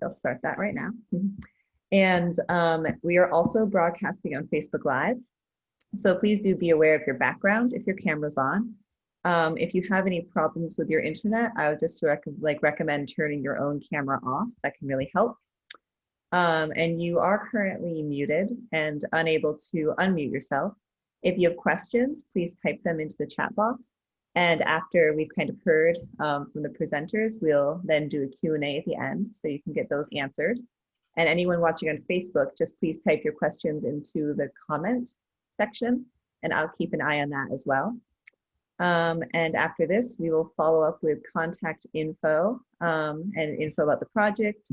They'll start that right now. And we are also broadcasting on Facebook Live. So please do be aware of your background if your camera's on. If you have any problems with your internet, I would just recommend turning your own camera off. That can really help. And you are currently muted and unable to unmute yourself. If you have questions, please type them into the chat box. And after we've kind of heard from the presenters, we'll then do a Q&A at the end so you can get those answered. And anyone watching on Facebook, just please type your questions into the comment section, and I'll keep an eye on that as well. And after this, we will follow up with contact info and info about the project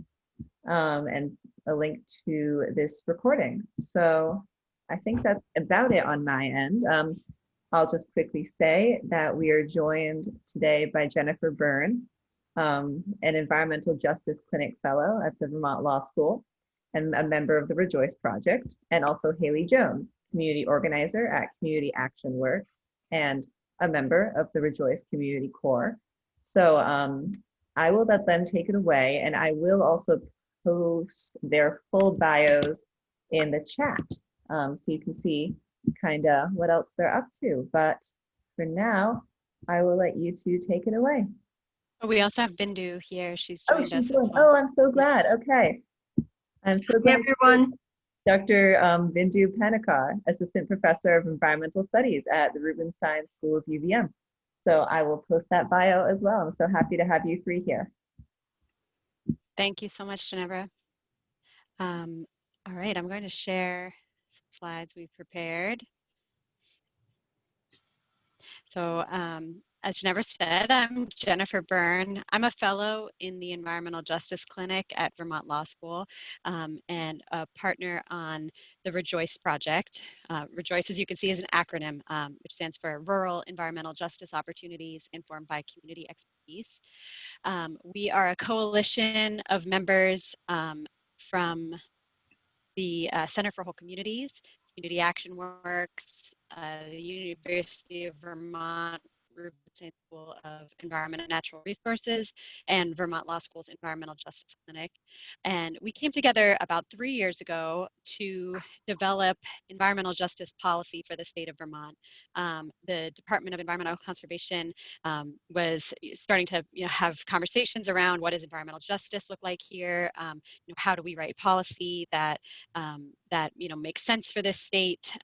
and a link to this recording. So I think that's about it on my end. I'll just quickly say that we are joined today by Jennifer Byrne, an Environmental Justice Clinic Fellow at the Vermont Law School and a member of the Rejoice Project, and also Haley Jones, Community Organizer at Community Action Works and a member of the Rejoice Community Corps. So I will let them take it away, and I will also post their full bios in the chat so you can see kind of what else they're up to. But for now, I will let you two take it away. Oh, we also have Bindu here. She's joined us. As well. Oh, I'm so glad. Okay. I'm so glad. Hey, everyone. Dr. Bindu Panikar, Assistant Professor of Environmental Studies at the Rubenstein School of UVM. So I will post that bio as well. I'm so happy to have you three here. Thank you so much, Jennifer. All right, I'm going to share some slides we've prepared. So as Jennifer said, I'm Jennifer Byrne. I'm a fellow in the Environmental Justice Clinic at Vermont Law School and a partner on the Rejoice Project. Rejoice, as you can see, is an acronym which stands for Rural Environmental Justice Opportunities Informed by Community Expertise. We are a coalition of members from the Center for Whole Communities, Community Action Works, the University of Vermont, Rubenstein School of Environment and Natural Resources, and Vermont Law School's Environmental Justice Clinic. And we came together about 3 years ago to develop environmental justice policy for the state of Vermont. The Department of Environmental Conservation was starting to have conversations around what does environmental justice look like here, how do we write policy that makes sense for this state,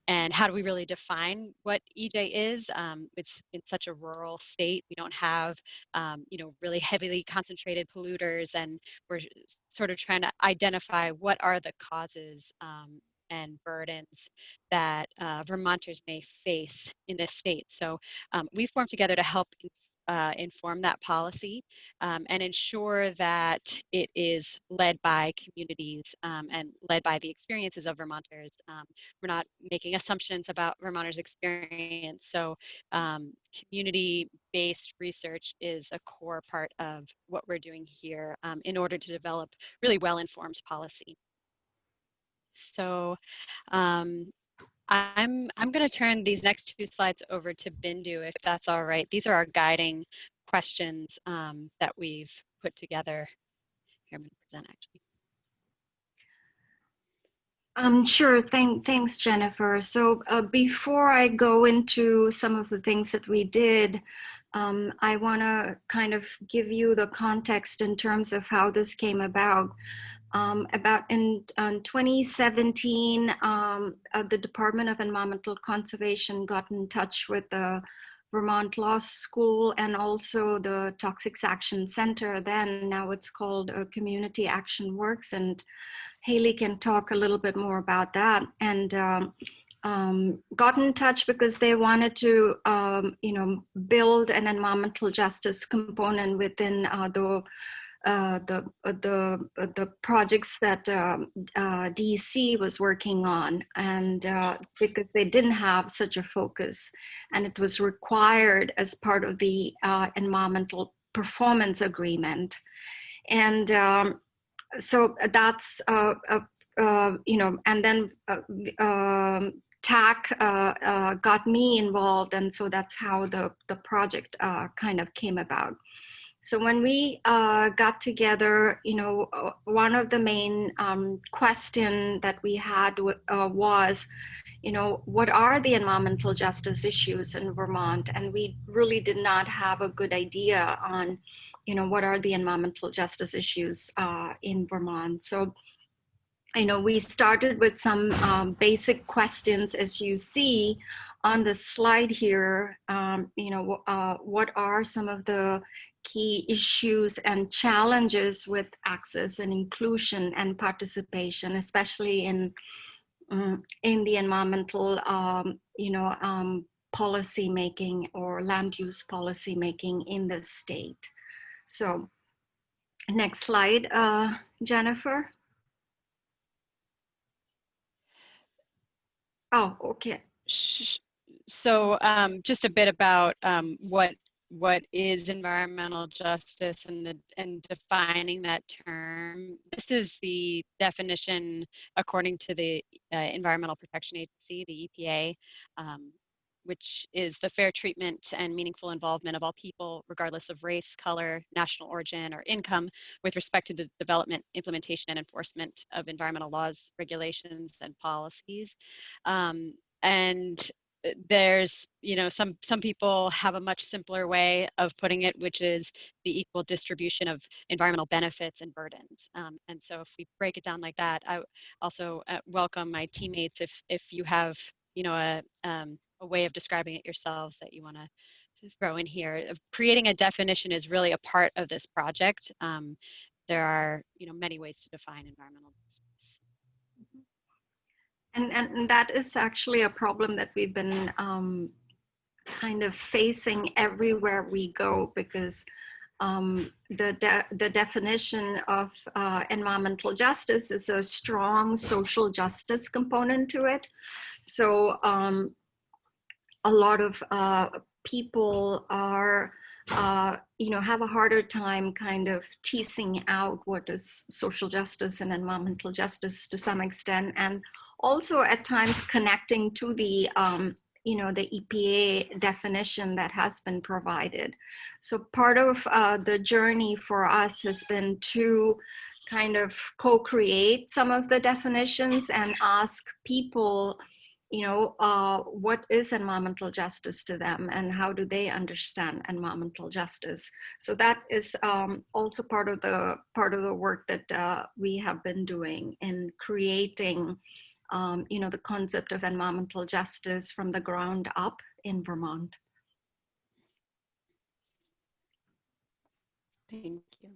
and how do we really define what EJ is? It's in such a rural state. We don't have, really heavily concentrated polluters, and we're sort of trying to identify what are the causes and burdens that Vermonters may face in this state. So we formed together to help inform that policy and ensure that it is led by communities and led by the experiences of Vermonters. We're not making assumptions about Vermonters' experience. So community-based research is a core part of what we're doing here in order to develop really well-informed policy. So I'm going to turn these next 2 slides over to Bindu, if that's all right. These are our guiding questions that we've put together. Here, I'm going to present actually. Sure. Thanks, Jennifer. So before I go into some of the things that we did, I want to kind of give you the context in terms of how this came about. In 2017, the Department of Environmental Conservation got in touch with the Vermont Law School and also the Toxics Action Center. Then now it's called Community Action Works, and Haley can talk a little bit more about that. And got in touch because they wanted to, build an environmental justice component within the projects that DC was working on, and because they didn't have such a focus, and it was required as part of the environmental performance agreement. And so that's and then TAC got me involved, and so that's how the project kind of came about. So when we got together, one of the main question that we had was, what are the environmental justice issues in Vermont? And we really did not have a good idea on, what are the environmental justice issues in Vermont. So, we started with some basic questions, as you see on the slide here. What are some of the key issues and challenges with access and inclusion and participation, especially in the environmental, policy making or land use policy making in the state. So, next slide, Jennifer. Oh, okay. So just a bit about what is environmental justice and defining that term. This is the definition according to the Environmental Protection Agency, the EPA, which is the fair treatment and meaningful involvement of all people, regardless of race, color, national origin, or income, with respect to the development, implementation, and enforcement of environmental laws, regulations, and policies. And there's, some people have a much simpler way of putting it, which is the equal distribution of environmental benefits and burdens. And so if we break it down like that, I also welcome my teammates if you have, a way of describing it yourselves that you want to throw in here. Creating a definition is really a part of this project. There are, many ways to define environmental justice. And that is actually a problem that we've been kind of facing everywhere we go, because the definition of environmental justice is a strong social justice component to it. So a lot of people are, have a harder time kind of teasing out what is social justice and environmental justice to some extent, and also at times connecting to the, the EPA definition that has been provided. So part of the journey for us has been to kind of co-create some of the definitions and ask people, what is environmental justice to them and how do they understand environmental justice. So that is also part of the work that we have been doing in creating the concept of environmental justice from the ground up in Vermont. Thank you.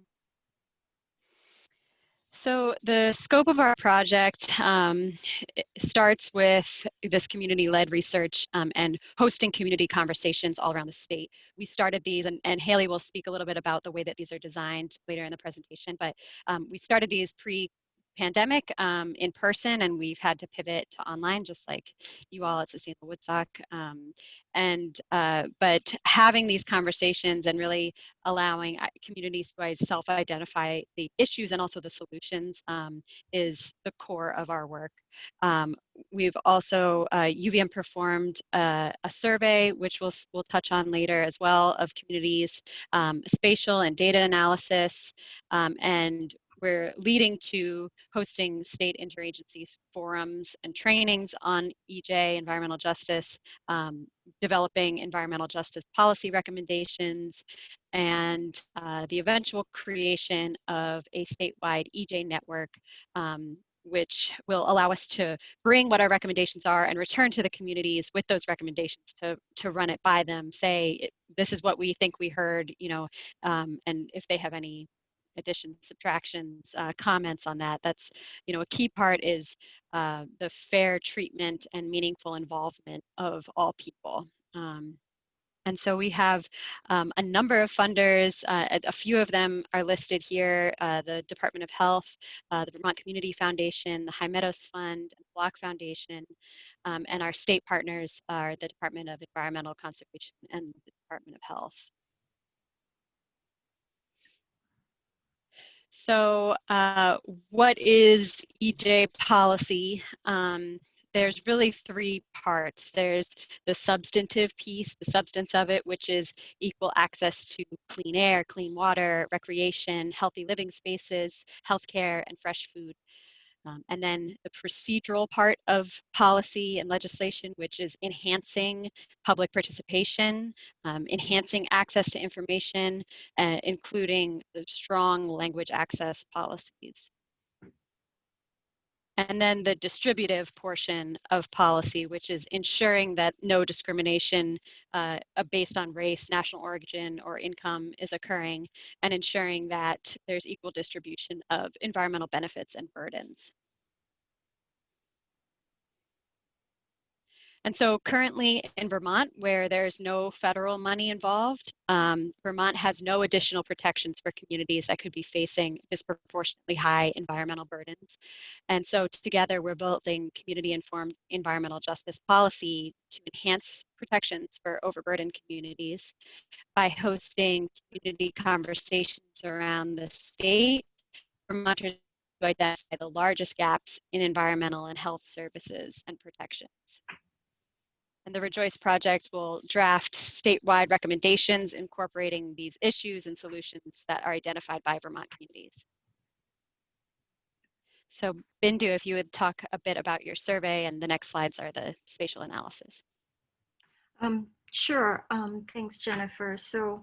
So the scope of our project starts with this community-led research and hosting community conversations all around the state. We started these, and Haley will speak a little bit about the way that these are designed later in the presentation, but we started these pre-pandemic in person, and we've had to pivot to online, just like you all at Sustainable Woodstock. But having these conversations and really allowing communities to self-identify the issues and also the solutions is the core of our work. We've also, UVM performed a survey, which we'll touch on later as well, of communities, spatial and data analysis, and we're leading to hosting state interagency forums and trainings on EJ, environmental justice, developing environmental justice policy recommendations, and the eventual creation of a statewide EJ network, which will allow us to bring what our recommendations are and return to the communities with those recommendations to run it by them, say, this is what we think we heard, and if they have any additions, subtractions, comments on that. That's, a key part is the fair treatment and meaningful involvement of all people. And so we have a number of funders. A few of them are listed here: the Department of Health, the Vermont Community Foundation, the High Meadows Fund, and the Block Foundation, and our state partners are the Department of Environmental Conservation and the Department of Health. So what is EJ policy? there's really three parts. There's the substantive piece, the substance of it, which is equal access to clean air, clean water, recreation, healthy living spaces, healthcare, and fresh food. And then the procedural part of policy and legislation, which is enhancing public participation, enhancing access to information, including the strong language access policies. And then the distributive portion of policy, which is ensuring that no discrimination based on race, national origin, or income is occurring, and ensuring that there's equal distribution of environmental benefits and burdens. And so currently in Vermont, where there's no federal money involved, Vermont has no additional protections for communities that could be facing disproportionately high environmental burdens. And so together we're building community-informed environmental justice policy to enhance protections for overburdened communities by hosting community conversations around the state. Vermonters to identify the largest gaps in environmental and health services and protections. And the Rejoice Project will draft statewide recommendations incorporating these issues and solutions that are identified by Vermont communities. So Bindu, if you would talk a bit about your survey, and the next slides are the spatial analysis. Sure, thanks Jennifer. So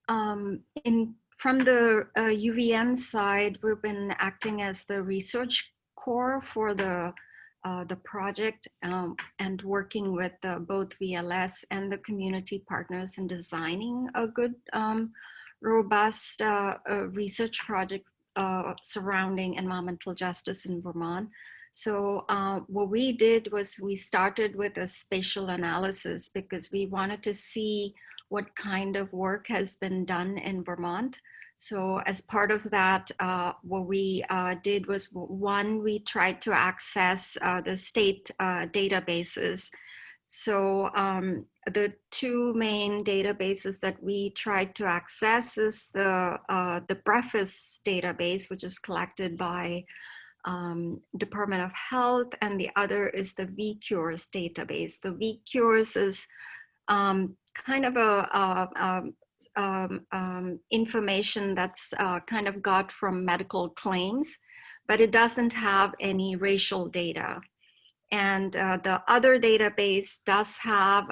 from the UVM side, we've been acting as the research core for the project and working with both VLS and the community partners in designing a good, robust research project surrounding environmental justice in Vermont. So what we did was we started with a spatial analysis because we wanted to see what kind of work has been done in Vermont. So as part of that, what we did was, one, we tried to access the state databases. So the two main databases that we tried to access is the Preface database, which is collected by Department of Health, and the other is the VCures database. The VCures is kind of a information that's kind of got from medical claims, but it doesn't have any racial data. And the other database does have,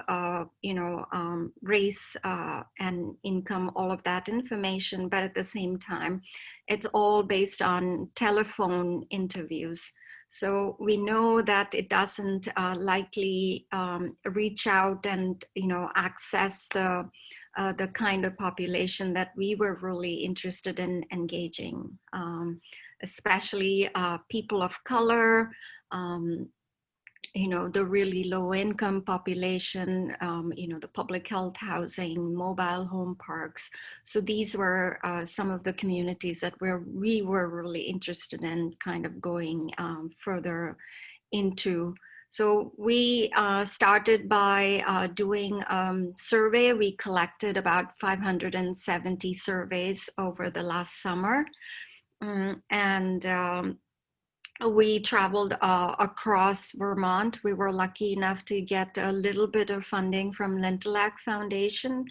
race and income, all of that information, but at the same time, it's all based on telephone interviews. So we know that it doesn't likely reach out and, access the kind of population that we were really interested in engaging, especially people of color, the really low income population, the public health housing, mobile home parks. So these were some of the communities that we were really interested in kind of going further into. So we started by doing survey. We collected about 570 surveys over the last summer. We traveled across Vermont. We were lucky enough to get a little bit of funding from Lintelak Foundation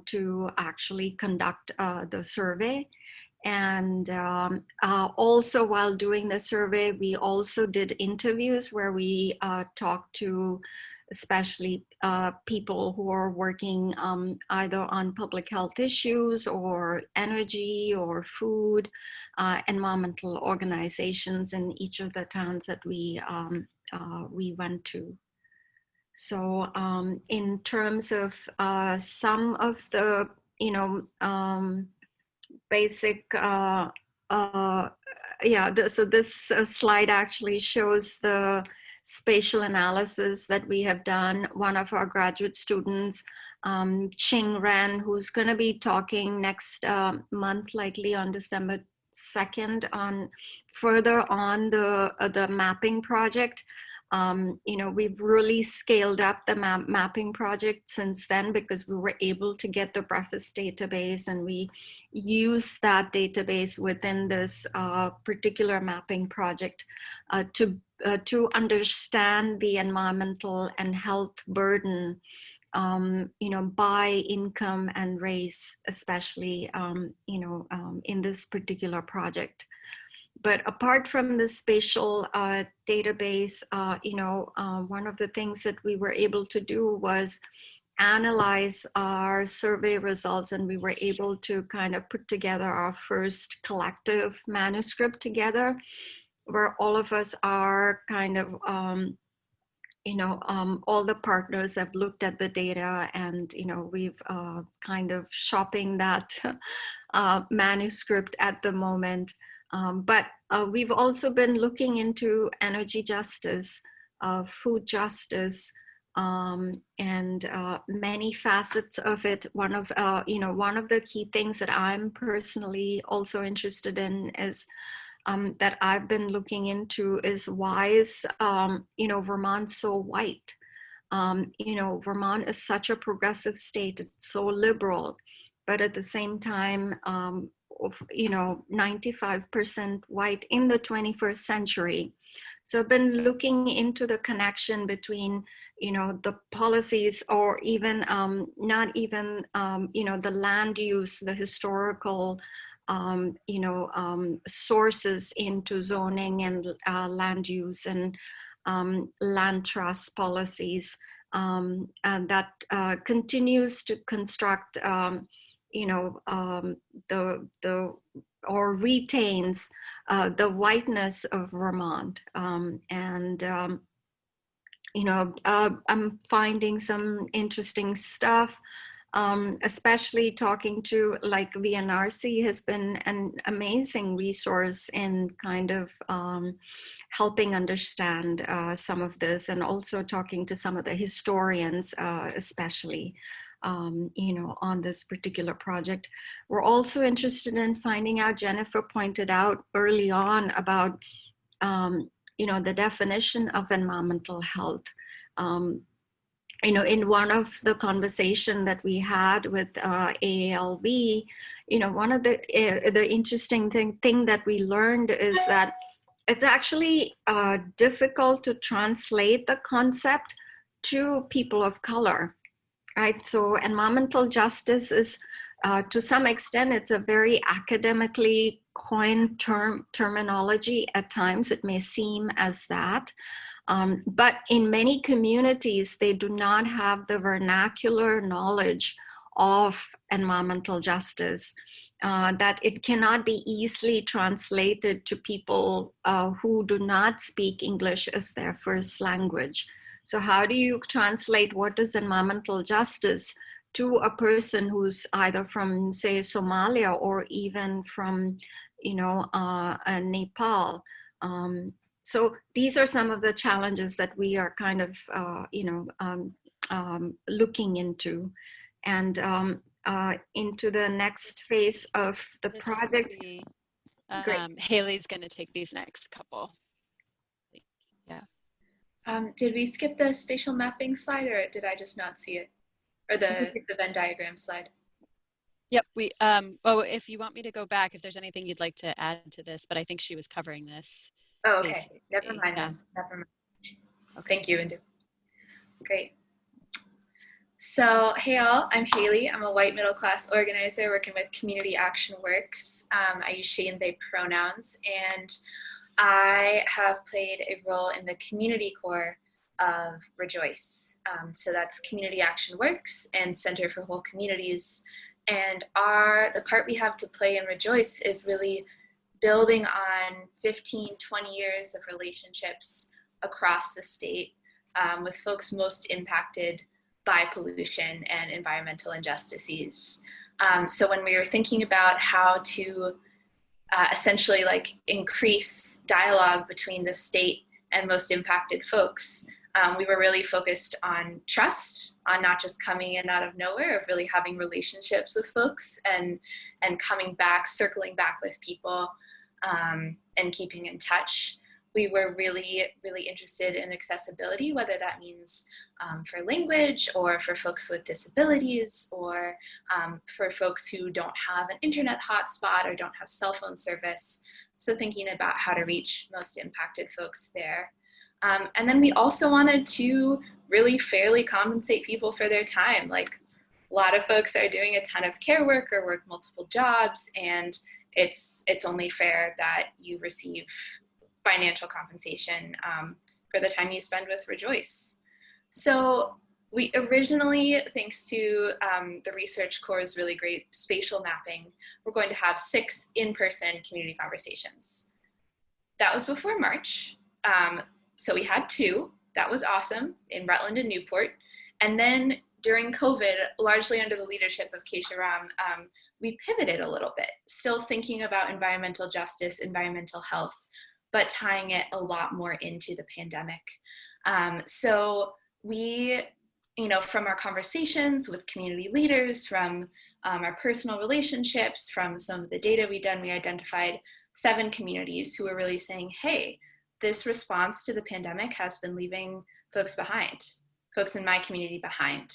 to actually conduct the survey. And also while doing the survey, we also did interviews where we talked to especially people who are working either on public health issues or energy or food, environmental organizations in each of the towns that we went to. So in terms of some of the, basic, so this slide actually shows the spatial analysis that we have done. One of our graduate students, Ching Ren, who's going to be talking next month, likely on December 2nd, on further on the mapping project. We've really scaled up the mapping project since then, because we were able to get the preface database, and we use that database within this particular mapping project to understand the environmental and health burden, by income and race, especially, in this particular project. But apart from the spatial database, one of the things that we were able to do was analyze our survey results, and we were able to kind of put together our first collective manuscript together, where all of us are kind of, all the partners have looked at the data, and, we've kind of shopping that manuscript at the moment. But we've also been looking into energy justice, food justice, and many facets of it. One of the key things that I'm personally also interested in is that I've been looking into is why is Vermont so white? Vermont is such a progressive state. It's so liberal, but at the same time, 95% white in the 21st century. So I've been looking into the connection between, the policies, or even not even, the land use, the historical, sources into zoning and land use and land trust policies, and that continues to construct, or retains the whiteness of Vermont. I'm finding some interesting stuff, especially talking to, like, VNRC has been an amazing resource in kind of helping understand some of this, and also talking to some of the historians, especially, on this particular project. We're also interested in finding out, Jennifer pointed out early on about, the definition of environmental health. In one of the conversation that we had with AALV, one of the interesting thing that we learned is that it's actually difficult to translate the concept to people of color, right? So environmental justice is, to some extent, it's a very academically coined terminology. At times it may seem as that. But in many communities, they do not have the vernacular knowledge of environmental justice, that it cannot be easily translated to people who do not speak English as their first language. So how do you translate what is environmental justice to a person who's either from, say, Somalia, or even from, Nepal? So these are some of the challenges that we are kind of, looking into, and into the next phase of the project. Haley's going to take these next couple. Yeah. Did we skip the spatial mapping slide, or did I just not see it? Or the Venn diagram slide? Yep. If you want me to go back, if there's anything you'd like to add to this, but I think she was covering this. Oh, okay. Basically. Never mind. Yeah. Never mind. Okay. Thank you, Indu. Great. So, hey all, I'm Haley. I'm a white middle-class organizer working with Community Action Works. I use she and they pronouns, and I have played a role in the community core of Rejoice. So that's Community Action Works and Center for Whole Communities. And the part we have to play in Rejoice is really building on 15, 20 years of relationships across the state with folks most impacted by pollution and environmental injustices. So when we were thinking about how to essentially increase dialogue between the state and most impacted folks, we were really focused on trust, on not just coming in out of nowhere, of really having relationships with folks and coming back, circling back with people, and keeping in touch. we were really, really interested in accessibility, whether that means for language or for folks with disabilities or for folks who don't have an internet hotspot or don't have cell phone service. So thinking about how to reach most impacted folks there. And then we also wanted to really fairly compensate people for their time. Like a lot of folks are doing a ton of care work or work multiple jobs, and it's only fair that you receive financial compensation for the time you spend with Rejoice. So we originally, thanks to the Research Corps' really great spatial mapping, we're going to have 6 in-person community conversations. That was before March. So we had 2. That was awesome in Rutland and Newport. And then during COVID, largely under the leadership of Keisha Ram, we pivoted a little bit, still thinking about environmental justice, environmental health, but tying it a lot more into the pandemic. So we, from our conversations with community leaders, from our personal relationships, from some of the data we identified 7 communities who were really saying, hey, this response to the pandemic has been leaving folks behind, folks in my community behind.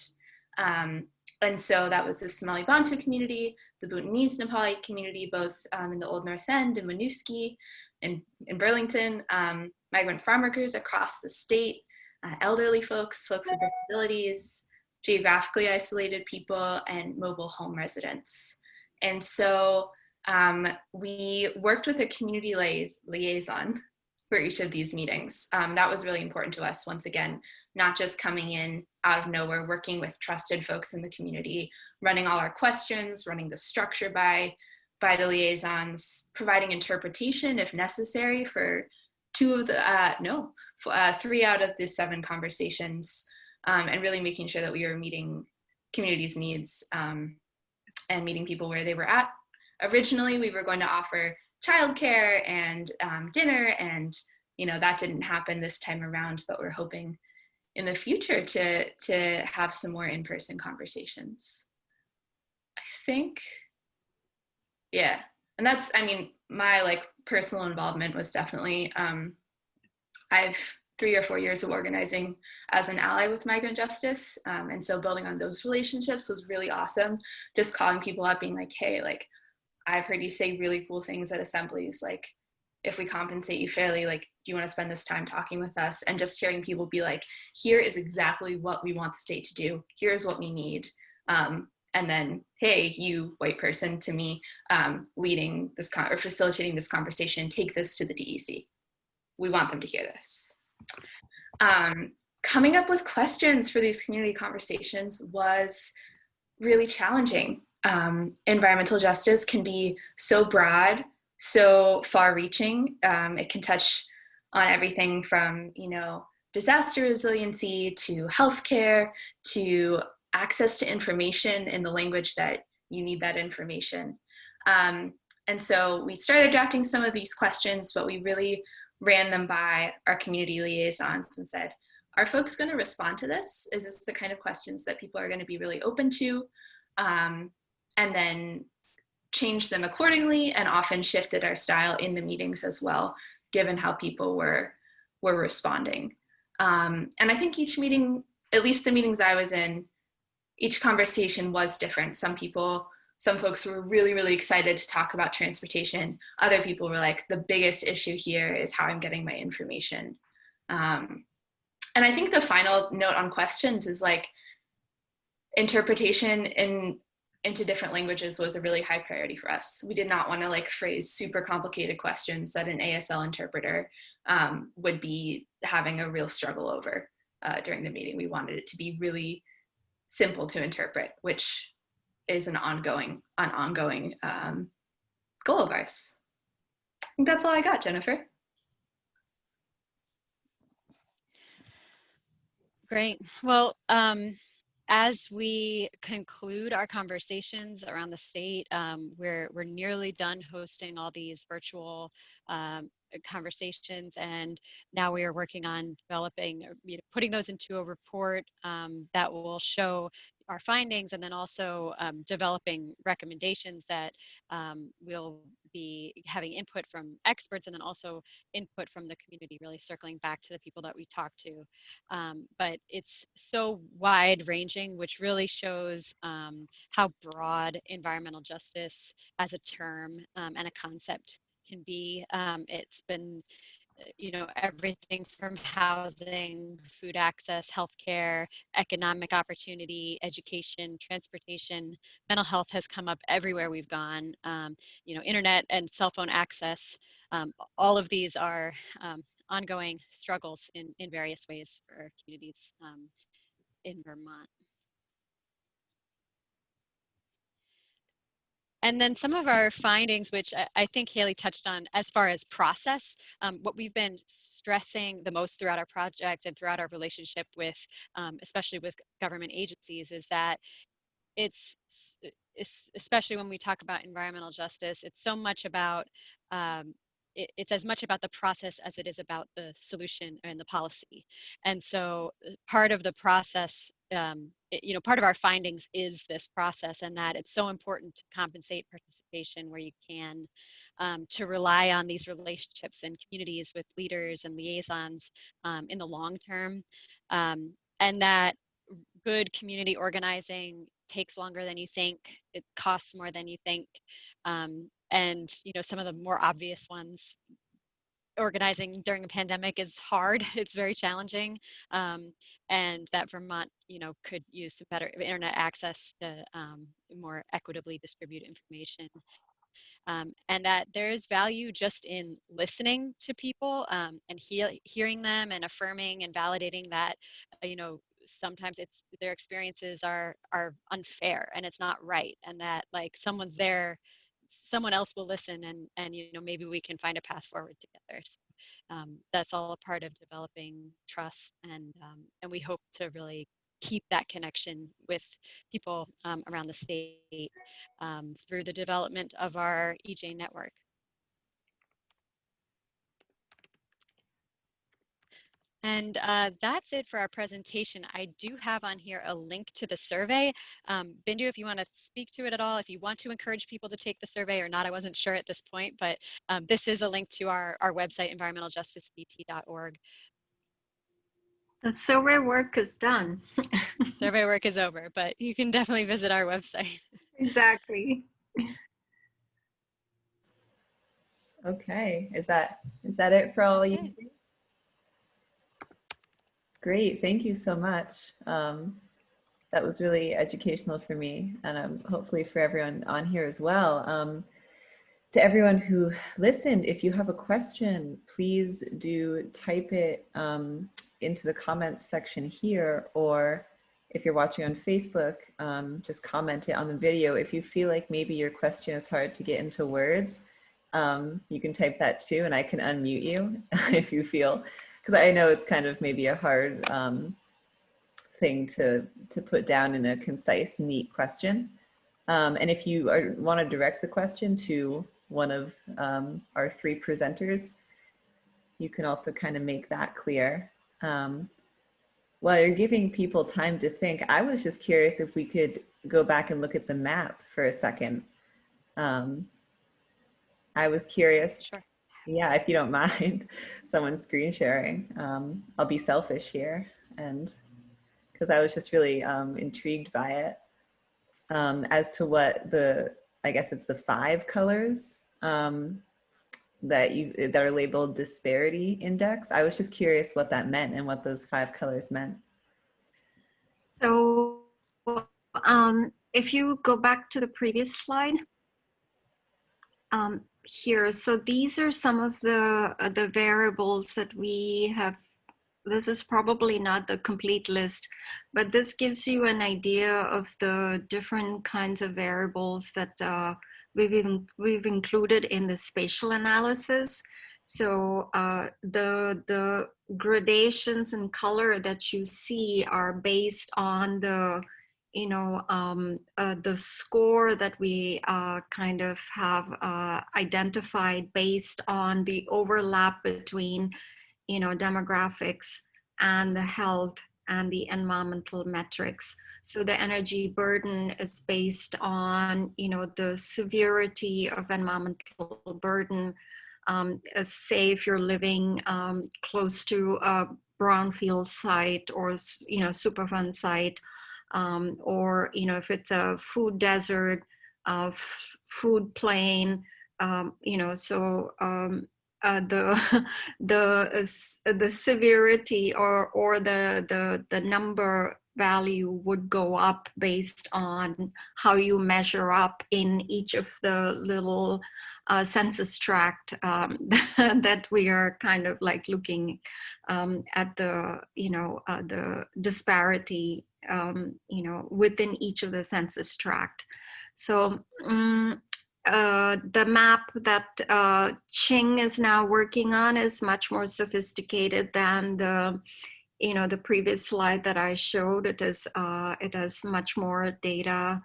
And so that was the Somali Bantu community, the Bhutanese Nepali community, both in the Old North End, in Winooski, in Burlington, migrant farm workers across the state, elderly folks, folks with disabilities, geographically isolated people, and mobile home residents. And so we worked with a community liaison for each of these meetings. That was really important to us. Once again, not just coming in out of nowhere, working with trusted folks in the community, running all our questions, running the structure by the liaisons, providing interpretation if necessary for 3 out of the 7 conversations, and really making sure that we were meeting communities' needs and meeting people where they were at. Originally, we were going to offer childcare and dinner, and that didn't happen this time around, but we're hoping in the future to have some more in-person conversations. I think, yeah, and that's, my personal involvement was definitely, I've 3 or 4 years of organizing as an ally with migrant justice, and so building on those relationships was really awesome. Just calling people up, being like, hey, I've heard you say really cool things at assemblies, if we compensate you fairly, do you want to spend this time talking with us? And just hearing people be like, here is exactly what we want the state to do. Here's what we need. And then, hey, you white person, to me, leading this or facilitating this conversation, take this to the DEC. We want them to hear this. Coming up with questions for these community conversations was really challenging. Environmental justice can be so broad, so far-reaching. It can touch on everything from, disaster resiliency to healthcare to access to information in the language that you need that information. And so we started drafting some of these questions, but we really ran them by our community liaisons and said, are folks going to respond to this? Is this the kind of questions that people are going to be really open to? And then change them accordingly, and often shifted our style in the meetings as well, given how people were responding. And I think each meeting, at least the meetings I was in, each conversation was different. Some folks were really, really excited to talk about transportation. Other people were like, the biggest issue here is how I'm getting my information. And I think the final note on questions is interpretation into different languages was a really high priority for us. We did not want to phrase super complicated questions that an ASL interpreter would be having a real struggle over during the meeting. We wanted it to be really simple to interpret, which is an ongoing goal of ours. I think that's all I got, Jennifer. Great. Well, as we conclude our conversations around the state, we're nearly done hosting all these virtual conversations, and now we are working on developing, putting those into a report that will show our findings, and then also developing recommendations that we'll be having input from experts and then also input from the community, really circling back to the people that we talk to. But it's so wide ranging, which really shows how broad environmental justice as a term and a concept can be. It's been, everything from housing, food access, healthcare, economic opportunity, education, transportation, mental health has come up everywhere we've gone. Internet and cell phone access, all of these are ongoing struggles in various ways for communities in Vermont. And then some of our findings, which I think Haley touched on as far as process, what we've been stressing the most throughout our project and throughout our relationship with, especially with government agencies, is that it's especially when we talk about environmental justice, it's so much about, it's as much about the process as it is about the solution and the policy. And so part of the process, part of our findings is this process, and that it's so important to compensate participation where you can, to rely on these relationships and communities with leaders and liaisons in the long term, and that good community organizing takes longer than you think. It costs more than you think. And some of the more obvious ones, organizing during a pandemic is hard. It's very challenging. And that Vermont, could use some better internet access to more equitably distribute information. And that there's value just in listening to people and hearing them and affirming and validating that, sometimes their experiences are unfair and it's not right, and that like someone else will listen, and maybe we can find a path forward together. So that's all a part of developing trust, and we hope to really keep that connection with people around the state through the development of our EJ network. And that's it for our presentation. I do have on here a link to the survey. Bindu, if you want to speak to it at all, if you want to encourage people to take the survey or not, I wasn't sure at this point, but this is a link to our website, environmentaljusticeVT.org. The survey work is done. Survey work is over, but you can definitely visit our website. Exactly. Okay, is that it for all you? Great, thank you so much. That was really educational for me, and hopefully for everyone on here as well. To everyone who listened, if you have a question, please do type it into the comments section here, or if you're watching on Facebook, just comment it on the video. If you feel like maybe your question is hard to get into words, you can type that too, and I can unmute you if you feel, because I know it's kind of maybe a hard thing to put down in a concise, neat question. And if you want to direct the question to one of our three presenters, you can also kind of make that clear. While you're giving people time to think, I was just curious if we could go back and look at the map for a second. I was curious. Sure. Yeah, if you don't mind, someone screen sharing. I'll be selfish here, and because I was just really intrigued by it. As to what I guess it's the 5 colors that are labeled disparity index. I was just curious what that meant and what those 5 colors meant. So if you go back to the previous slide, here, so these are some of the variables that we have. This is probably not the complete list, but this gives you an idea of the different kinds of variables that we've included in the spatial analysis. So the gradations in color that you see are based on the the score that we kind of have identified based on the overlap between demographics and the health and the environmental metrics. So the energy burden is based on, the severity of environmental burden. Say if you're living close to a brownfield site or, Superfund site, or, if it's a food desert, food plain, so the the severity or the number value would go up based on how you measure up in each of the little census tract that we are kind of like looking at the disparity within each of the census tract. So the map that Ching is now working on is much more sophisticated than the previous slide that I showed. It has much more data,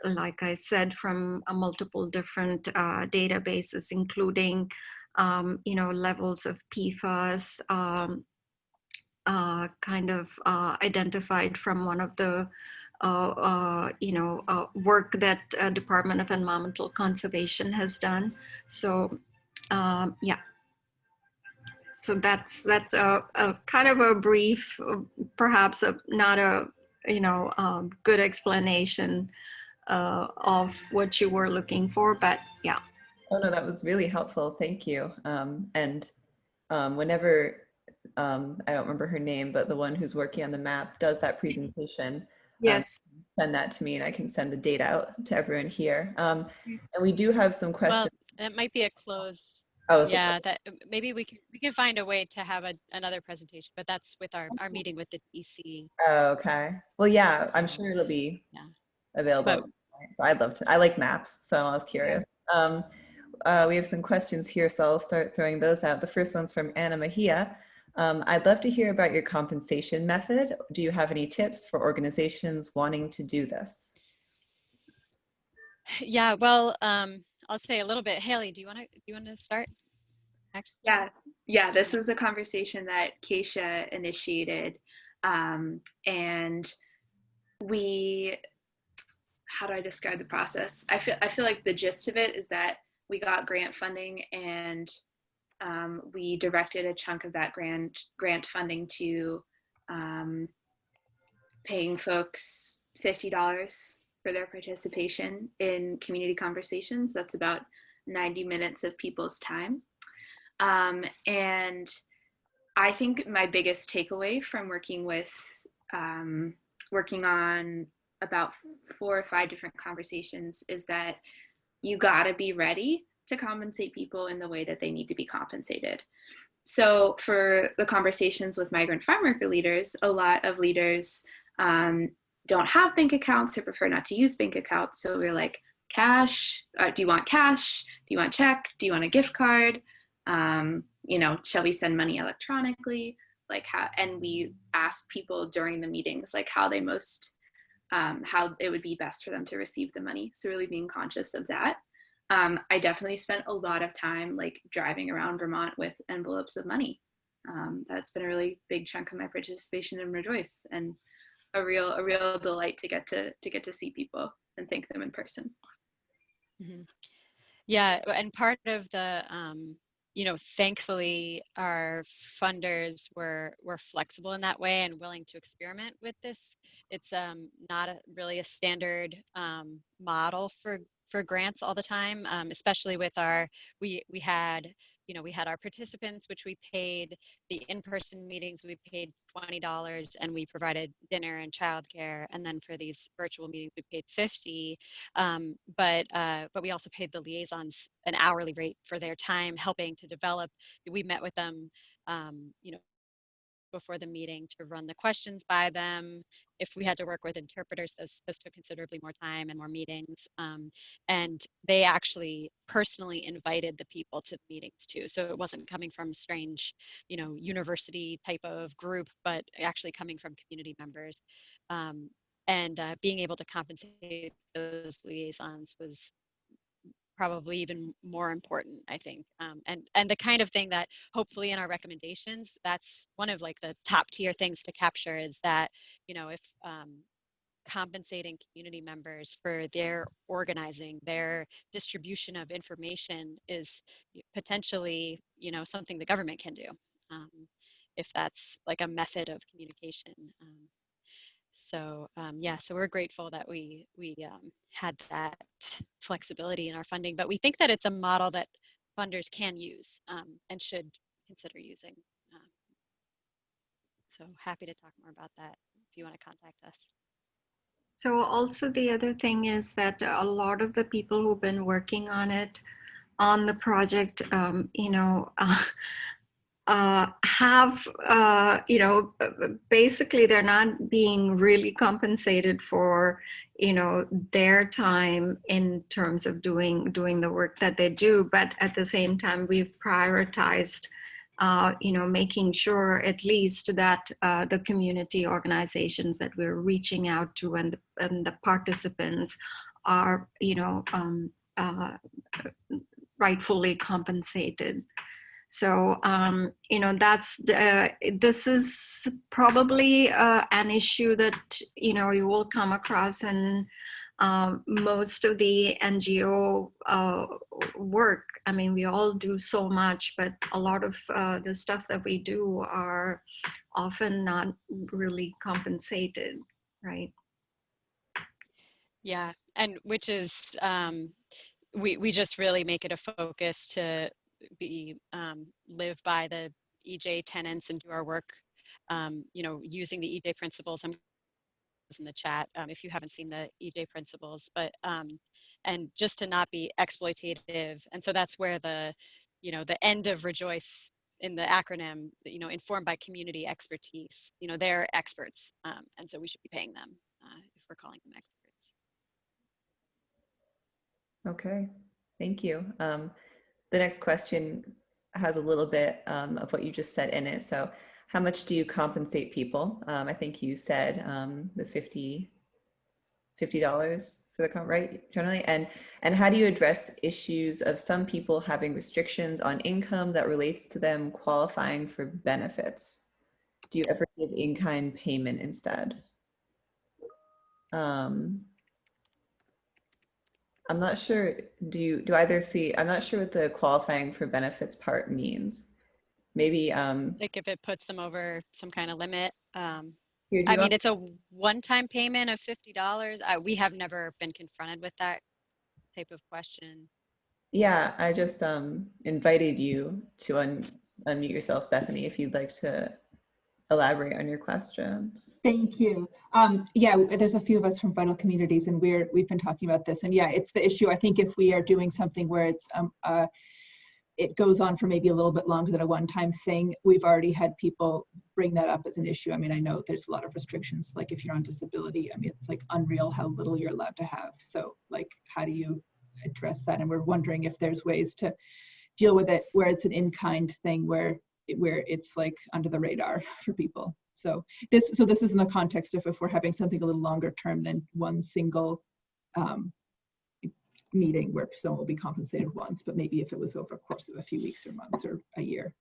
like I said, from multiple different databases, including levels of PFAS, kind of identified from one of the work that Department of Environmental Conservation has done. So yeah, so that's a kind of a brief, perhaps not a good explanation of what you were looking for, but yeah. Oh no, that was really helpful. Thank you. Whenever I don't remember her name, but the one who's working on the map does that presentation. Yes. Send that to me and I can send the data out to everyone here. And we do have some questions. Well, it might be a close. Oh, yeah, that maybe we can find a way to have another presentation, but that's with our meeting with the DC. Oh, okay. Well, yeah, I'm sure it'll be available. So I'd love to. I like maps, so I was curious. We have some questions here, so I'll start throwing those out. The first one's from Anna Mejia. I'd love to hear about your compensation method. Do you have any tips for organizations wanting to do this? Yeah, well, I'll say a little bit. Haley, do you want to start? Actually? Yeah. This was a conversation that Keisha initiated, and how do I describe the process? I feel like the gist of it is that we got grant funding, and we directed a chunk of that grant funding to paying folks $50 for their participation in community conversations. That's about 90 minutes of people's time. And I think my biggest takeaway from working on about 4 or 5 different conversations is that you gotta be ready to compensate people in the way that they need to be compensated. So for the conversations with migrant farm worker leaders, a lot of leaders don't have bank accounts or prefer not to use bank accounts. So we're like, cash, do you want cash? Do you want check? Do you want a gift card? Shall we send money electronically? Like how, and we asked people during the meetings, like how they most, how it would be best for them to receive the money. So really being conscious of that. I definitely spent a lot of time like driving around Vermont with envelopes of money. That's been a really big chunk of my participation in Rejoice, and a real delight to get to see people and thank them in person. Mm-hmm. Yeah, and part of the thankfully our funders were flexible in that way and willing to experiment with this. It's not really a standard model for grants all the time, especially with we had our participants, which we paid. The in-person meetings we paid $20, and we provided dinner and childcare, and then for these virtual meetings we paid $50. But we also paid the liaisons an hourly rate for their time helping to develop. We met with them before the meeting to run the questions by them. If we had to work with interpreters, those took considerably more time and more meetings. And they actually personally invited the people to the meetings too. So it wasn't coming from strange, university type of group, but actually coming from community members. And being able to compensate those liaisons was probably even more important, I think. And the kind of thing that hopefully in our recommendations, that's one of like the top tier things to capture, is that, you know, if compensating community members for their organizing, their distribution of information is potentially, you know, something the government can do, if that's like a method of communication. Yeah, so we're grateful that we had that flexibility in our funding, but we think that it's a model that funders can use and should consider using. So happy to talk more about that if you want to contact us. So also the other thing is that a lot of the people who've been working on it, on the project, you know, have, you know, basically they're not being really compensated for, you know, their time in terms of doing the work that they do. But at the same time, we've prioritized, you know, making sure at least that the community organizations that we're reaching out to and the participants are, you know, rightfully compensated. So, you know, that's this is probably an issue that, you know, you will come across in most of the NGO work. I mean, we all do so much, but a lot of the stuff that we do are often not really compensated, right? Yeah, and which is, we just really make it a focus to be live by the EJ tenets and do our work, you know, using the EJ principles. I'm in the chat if you haven't seen the EJ principles, but and just to not be exploitative. And so that's where the, you know, the end of Rejoice in the acronym, you know, informed by community expertise. You know, they're experts, and so we should be paying them if we're calling them experts. Okay, thank you. The next question has a little bit of what you just said in it. So how much do you compensate people? I think you said the $50 for the right generally, and how do you address issues of some people having restrictions on income that relates to them qualifying for benefits? Do you ever give in-kind payment instead? I'm not sure, do either see, I'm not sure what the qualifying for benefits part means. Maybe Like if it puts them over some kind of limit. here, I mean, it's a one-time payment of $50. We have never been confronted with that type of question. yeah, I just invited you to unmute yourself, Bethany, if you'd like to elaborate on your question. Thank you. Yeah, there's a few of us from Vital Communities, and we've been talking about this. And yeah, it's the issue. I think if we are doing something where it's it goes on for maybe a little bit longer than a one-time thing, we've already had people bring that up as an issue. I mean, I know there's a lot of restrictions, like if you're on disability, I mean, it's like unreal how little you're allowed to have. So like, how do you address that? And we're wondering if there's ways to deal with it where it's an in-kind thing, where it's like under the radar for people. So this is in the context of if we're having something a little longer term than one single meeting where someone will be compensated once, but maybe if it was over a course of a few weeks or months or a year.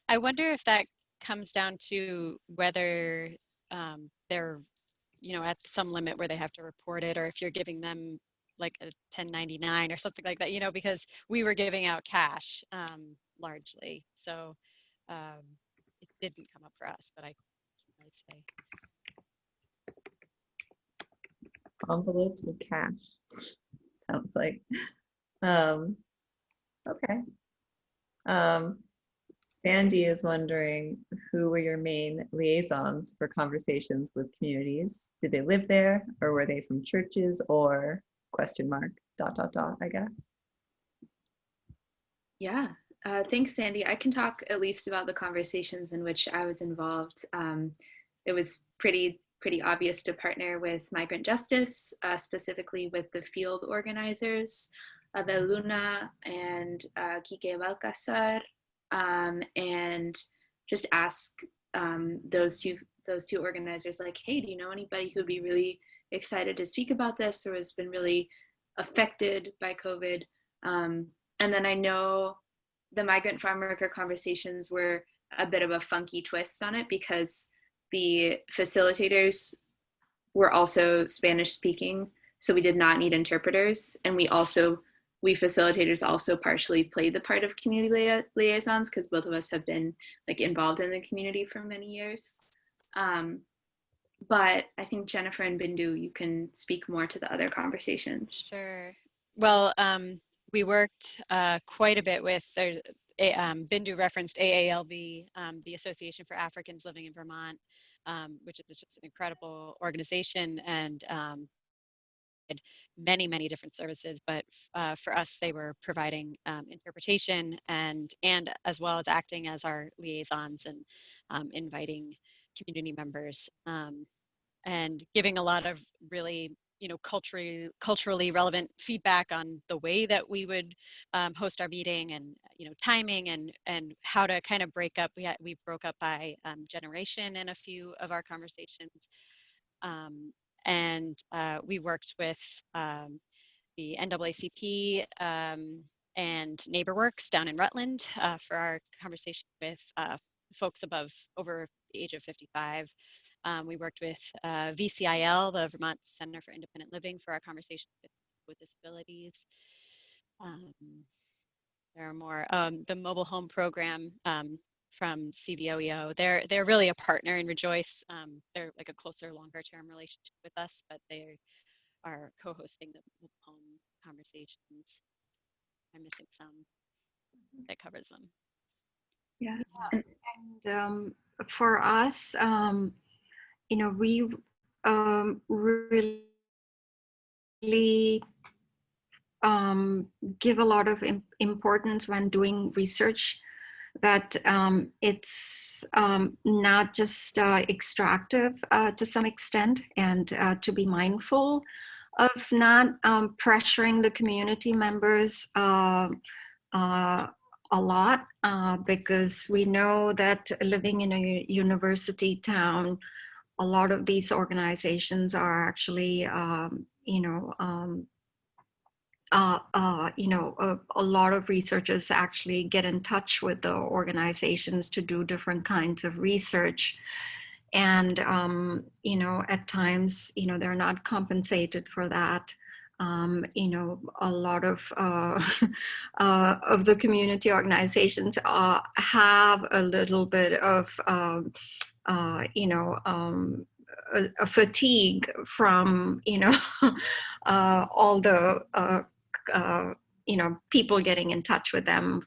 I wonder if that comes down to whether they're, you know, at some limit where they have to report it, or if you're giving them like a 1099 or something like that, you know, because we were giving out cash largely. So it didn't come up for us, but I can't really say. Envelopes of cash, sounds like. Okay. Sandy is wondering, who were your main liaisons for conversations with communities? Did they live there, or were they from churches, or ? I guess. Yeah, thanks, Sandy. I can talk at least about the conversations in which I was involved. It was pretty obvious to partner with migrant justice, specifically with the field organizers, Abel Luna and Kike Balcazar, and just ask those two organizers, like, hey, do you know anybody who'd be really excited to speak about this, or has been really affected by COVID. And then I know the migrant farm worker conversations were a bit of a funky twist on it because the facilitators were also Spanish speaking, so we did not need interpreters. And we facilitators also partially play the part of community liaisons because both of us have been like involved in the community for many years. But I think Jennifer and Bindu, you can speak more to the other conversations. Sure. Well, we worked quite a bit with, Bindu referenced AALV, the Association for Africans Living in Vermont, which is just an incredible organization, and many different services, but for us they were providing interpretation and as well as acting as our liaisons and inviting community members and giving a lot of really culturally relevant feedback on the way that we would host our meeting, and timing and how to kind of break up. We broke up by generation in a few of our conversations. And we worked with the NAACP and NeighborWorks down in Rutland for our conversation with folks over the age of 55. We worked with VCIL, the Vermont Center for Independent Living, for our conversation with disabilities. There are more. The mobile home program from CVOEO. They're really a partner in Rejoice. They're like a closer, longer-term relationship with us, but they are co-hosting the home conversations. I'm missing some that covers them. Yeah, and for us, we really give a lot of importance when doing research, that it's not just extractive to some extent, and to be mindful of not pressuring the community members a lot, because we know that living in a university town, a lot of these organizations are actually, a lot of researchers actually get in touch with the organizations to do different kinds of research. And, at times, they're not compensated for that. A lot of the community organizations have a little bit of, a fatigue from, all the, people getting in touch with them,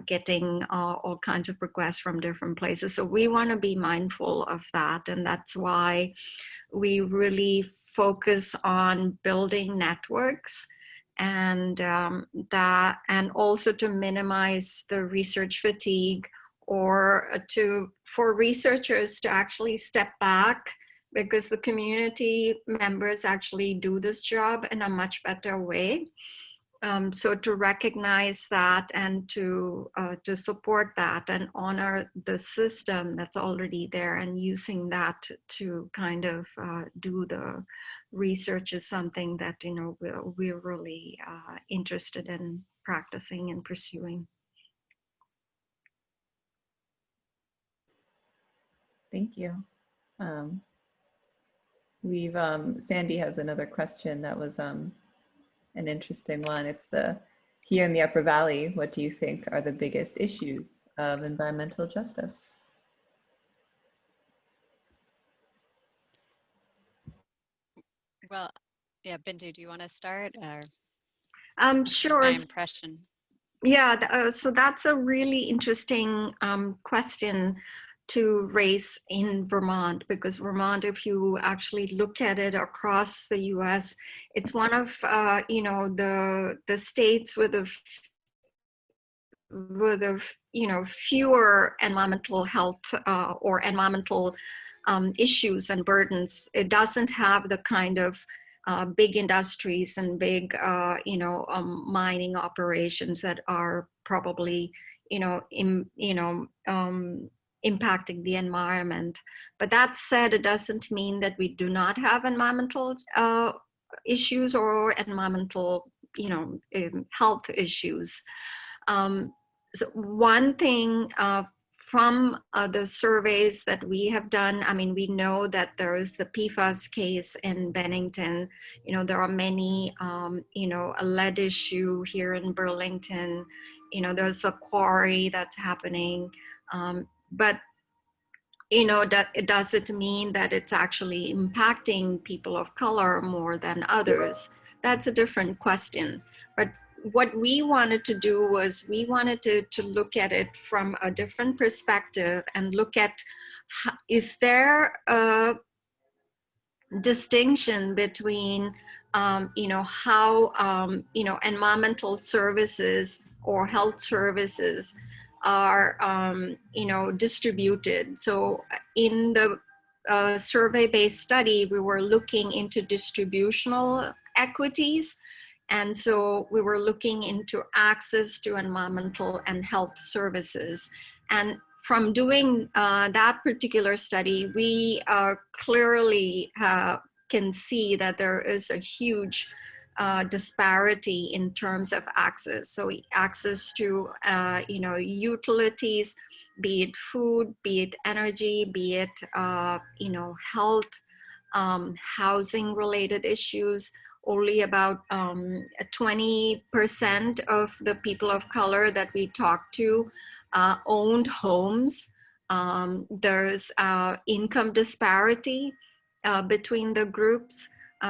getting all kinds of requests from different places. So we want to be mindful of that. And that's why we really focus on building networks, and and also to minimize the research fatigue, or for researchers to actually step back, because the community members actually do this job in a much better way. So to recognize that, and to support that and honor the system that's already there, and using that to kind of do the research is something that we're really interested in practicing and pursuing. Thank you. Sandy has another question that was an interesting one. It's here in the Upper Valley, what do you think are the biggest issues of environmental justice? Well, yeah, Bindu, do you want to start? Or Sure. My impression. Yeah, so that's a really interesting question to raise in Vermont, because Vermont, if you actually look at it across the U.S., it's one of the states with fewer environmental health or environmental issues and burdens. It doesn't have the kind of big industries and big mining operations that are probably impacting the environment. But that said, it doesn't mean that we do not have environmental issues or environmental health issues. So one thing from the surveys that we have done, I mean, we know that there is the PFAS case in Bennington. There are many, a lead issue here in Burlington. There's a quarry that's happening. But that it doesn't mean that it's actually impacting people of color more than others. That's a different question. But what we wanted to do was we wanted to look at it from a different perspective and look at, is there a distinction between how environmental services or health services are distributed. So in the survey-based study, we were looking into distributional equities, and so we were looking into access to environmental and health services. And from doing that particular study, we clearly can see that there is a huge disparity in terms of access. So access to utilities, be it food, be it energy, be it health, housing related issues. Only about 20% of the people of color that we talked to owned homes. There's income disparity between the groups.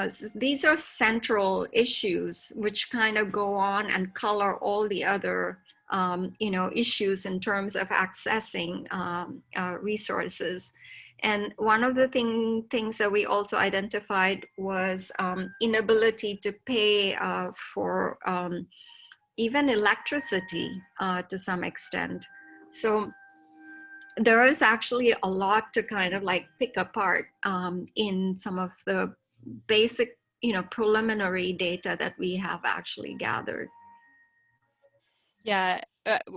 So these are central issues which kind of go on and color all the other issues in terms of accessing resources. And one of the things that we also identified was inability to pay for even electricity to some extent. So there is actually a lot to kind of like pick apart in some of the basic, preliminary data that we have actually gathered. Yeah,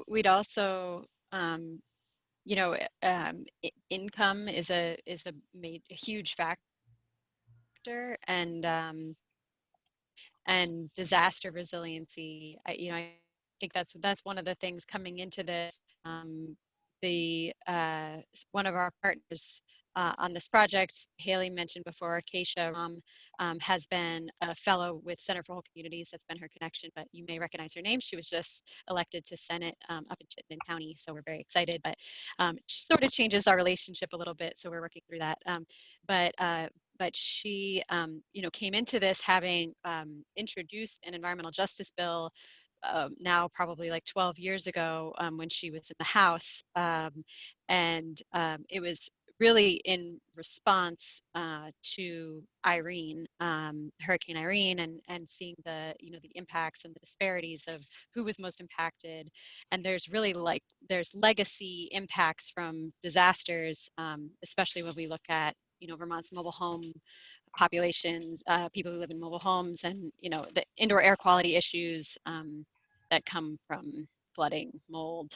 we'd also, income is a huge factor, and disaster resiliency. I think that's one of the things coming into this. One of our partners on this project, Haley mentioned before, Acacia, has been a fellow with Center for Whole Communities. That's been her connection, but you may recognize her name. She was just elected to Senate up in Chittenden County, so we're very excited, but it sort of changes our relationship a little bit, so we're working through that. But she, came into this having introduced an environmental justice bill now probably like 12 years ago when she was in the House. And it was really in response to Irene, Hurricane Irene, and seeing the impacts and the disparities of who was most impacted. And there's really there's legacy impacts from disasters, especially when we look at Vermont's mobile home populations, people who live in mobile homes, and the indoor air quality issues that come from flooding, mold,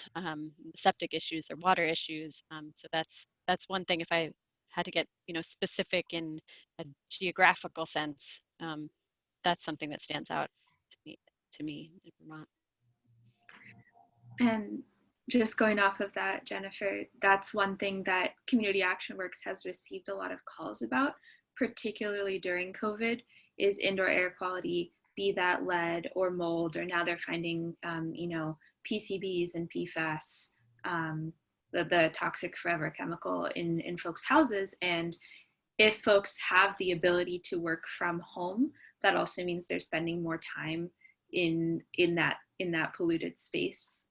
septic issues, or water issues. So that's one thing. If I had to get specific in a geographical sense, that's something that stands out to me in Vermont. And just going off of that, Jennifer, that's one thing that Community Action Works has received a lot of calls about, particularly during COVID, is indoor air quality, be that lead or mold, or now they're finding, PCBs and PFAS, the toxic forever chemical in folks' houses. And if folks have the ability to work from home, that also means they're spending more time in that polluted space.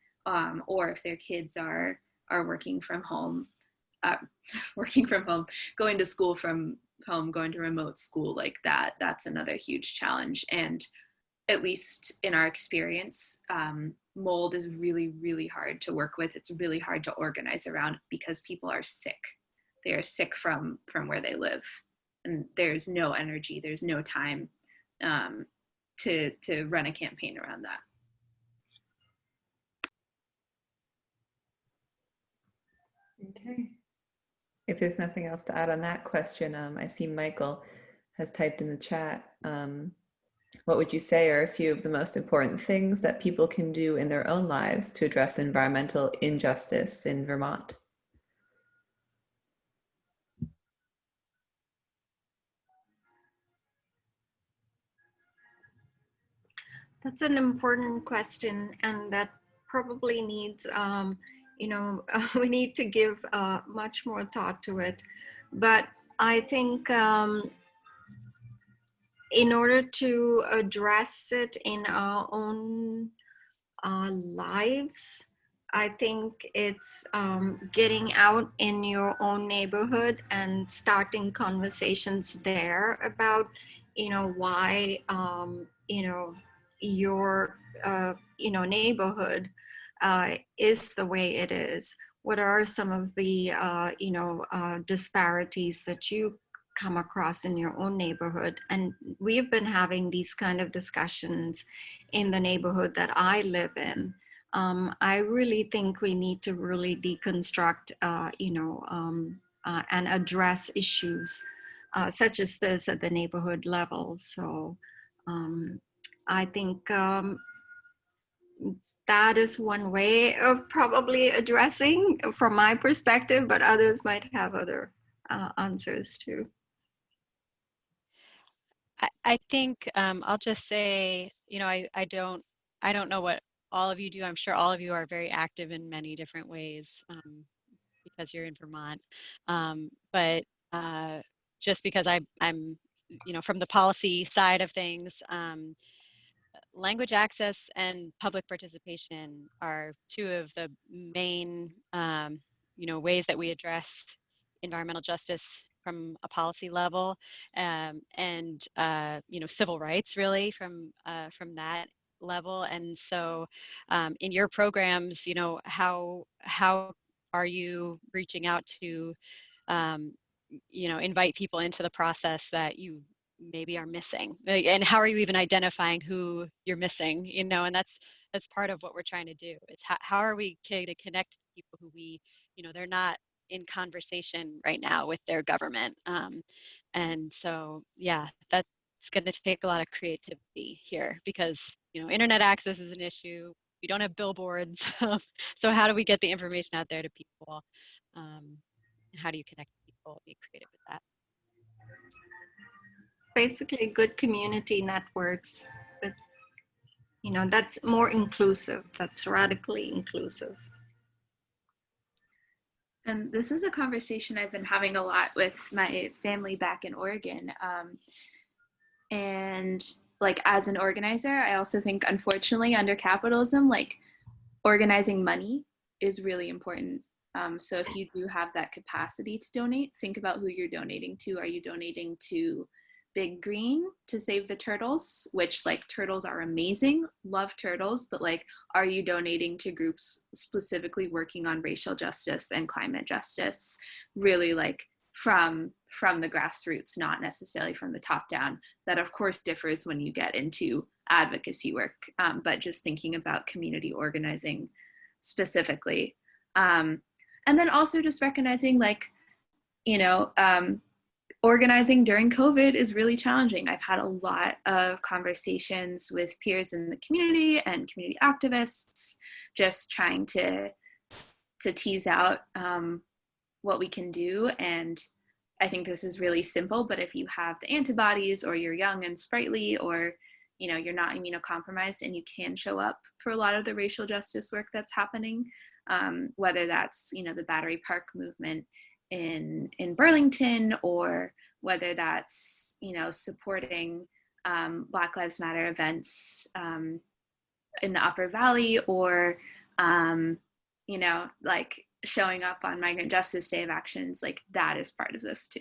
Or if their kids are working from home, going to school from home, going to remote school like that, that's another huge challenge. And at least in our experience, mold is really, really hard to work with. It's really hard to organize around because people are sick. They are sick from where they live, and there's no energy, there's no time to run a campaign around that. Okay. If there's nothing else to add on that question, I see Michael has typed in the chat. What would you say are a few of the most important things that people can do in their own lives to address environmental injustice in Vermont? That's an important question, and that probably needs, we need to give much more thought to it. But I think in order to address it in our own lives, I think it's getting out in your own neighborhood and starting conversations there about, why, your, neighborhood is the way it is. What are some of the, disparities that you come across in your own neighborhood? And we've been having these kind of discussions in the neighborhood that I live in. I really think we need to really deconstruct, and address issues such as this at the neighborhood level. So I think that is one way of probably addressing from my perspective, but others might have other answers too. I think I'll just say, I don't know what all of you do. I'm sure all of you are very active in many different ways because you're in Vermont. But just because I'm, from the policy side of things, language access and public participation are two of the main, ways that we address environmental justice from a policy level, and civil rights really from that level. And so, in your programs, how are you reaching out to, invite people into the process that you maybe are missing, and how are you even identifying who you're missing, and that's part of what we're trying to do, is how are we to connect to people who they're not in conversation right now with their government. And so, yeah, that's going to take a lot of creativity here, because internet access is an issue. We don't have billboards. So how do we get the information out there to people? How do you connect people, be creative with that? Basically good community networks, but that's more inclusive, that's radically inclusive. And this is a conversation I've been having a lot with my family back in Oregon. And like, as an organizer, I also think, unfortunately, under capitalism, like, organizing money is really important. So if you do have that capacity to donate, think about who you're donating to. Are you donating to Big Green to save the turtles, which, like, turtles are amazing, love turtles, but like, are you donating to groups specifically working on racial justice and climate justice, really, like, from the grassroots, not necessarily from the top down? That of course differs when you get into advocacy work, but just thinking about community organizing specifically. And then also just recognizing, like, organizing during COVID is really challenging. I've had a lot of conversations with peers in the community and community activists, just trying to tease out what we can do. And I think this is really simple, but if you have the antibodies, or you're young and sprightly, or you're not immunocompromised, and you can show up for a lot of the racial justice work that's happening, whether that's the Battery Park movement in Burlington, or whether that's supporting Black Lives Matter events in the Upper Valley, or like showing up on Migrant Justice Day of Actions, like, that is part of this too.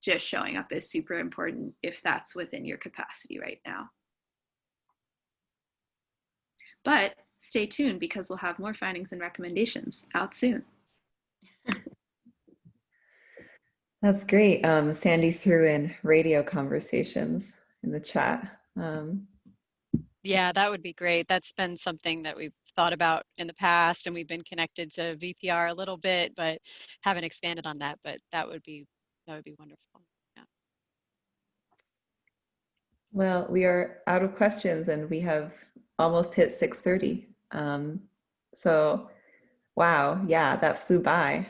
Just showing up is super important if that's within your capacity right now. But stay tuned, because we'll have more findings and recommendations out soon. That's great. Sandy threw in radio conversations in the chat. Yeah, that would be great. That's been something that we've thought about in the past, and we've been connected to VPR a little bit, but haven't expanded on that. But that would be wonderful. Yeah. Well, we are out of questions and we have almost hit 6:30. So, wow, yeah, that flew by.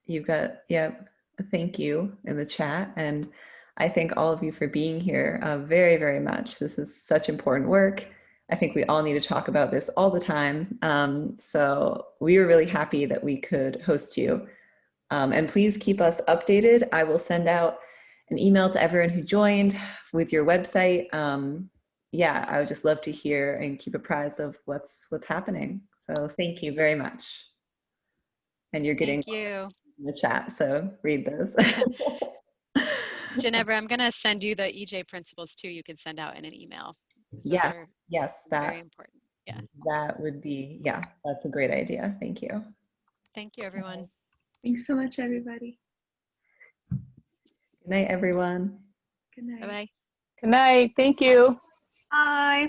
You've got, yeah, a thank you in the chat. And I thank all of you for being here very, very much. This is such important work. I think we all need to talk about this all the time. So we were really happy that we could host you. And please keep us updated. I will send out an email to everyone who joined with your website. Yeah, I would just love to hear and keep apprised of what's happening. So thank you very much. And you're getting Thank you. in the chat, so read those. Jennifer, I'm going to send you the EJ principles too. You can send out in an email. Those Yeah, are yes, very important. Yeah. that would be, yeah, that's a great idea. Thank you. Thank you, everyone. Thanks so much, everybody. Good night, everyone. Good night. Bye-bye. Good night. Thank you. Bye.